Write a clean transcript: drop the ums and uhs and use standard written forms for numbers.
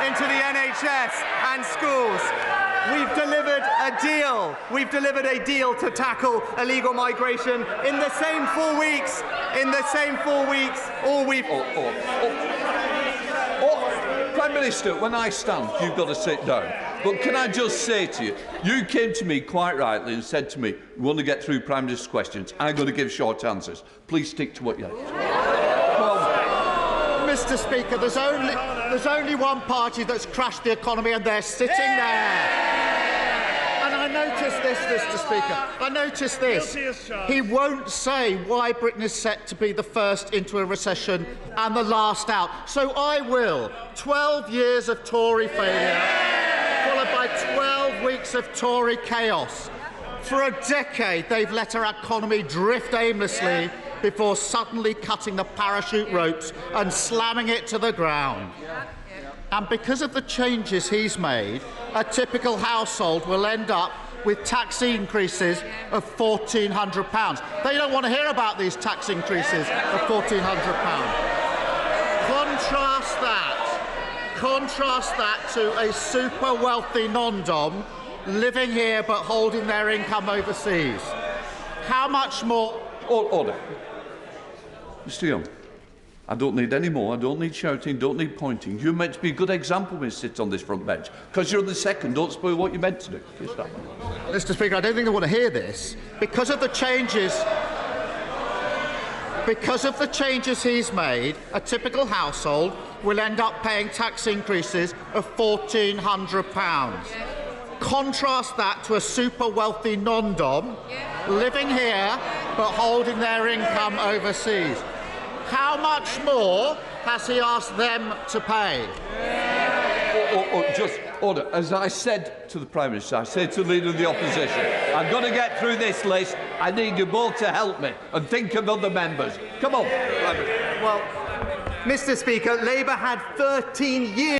into the NHS and schools. We've delivered a deal. We've delivered a deal to tackle illegal migration in the same 4 weeks. In the same 4 weeks, all we've... Prime Minister, when I stand, you've got to sit down. But can I just say to you, you came to me quite rightly and said to me, we want to get through Prime Minister's questions. I'm going to give short answers. Please stick to what you have. Well, Mr. Speaker, there's only one party that's crashed the economy, and they're sitting there. And I noticed this, Mr. Speaker. I noticed this. He won't say why Britain is set to be the first into a recession and the last out. So I will. 12 years of Tory failure, followed by 12 weeks of Tory chaos. For a decade, they've let our economy drift aimlessly before suddenly cutting the parachute ropes and slamming it to the ground. And because of the changes he's made, a typical household will end up with tax increases of £1,400. They don't want to hear about these tax increases of £1,400. Contrast that to a super wealthy non-dom living here but holding their income overseas. How much more... Order. Mr. Young, I don't need any more. I don't need shouting, don't need pointing. You're meant to be a good example when you sit on this front bench. Because you're on the second, don't spoil what you're meant to do. Mr. Speaker, I don't think they want to hear this. Because of the changes he's made, a typical household will end up paying tax increases of £1,400. Contrast that to a super wealthy non-dom living here but holding their income overseas. How much more has he asked them to pay? Just order. As I said to the Prime Minister, I said to the Leader of the Opposition, I've got to get through this list. I need you both to help me and think of other members. Come on. Well, Mr. Speaker, Labour had 13 years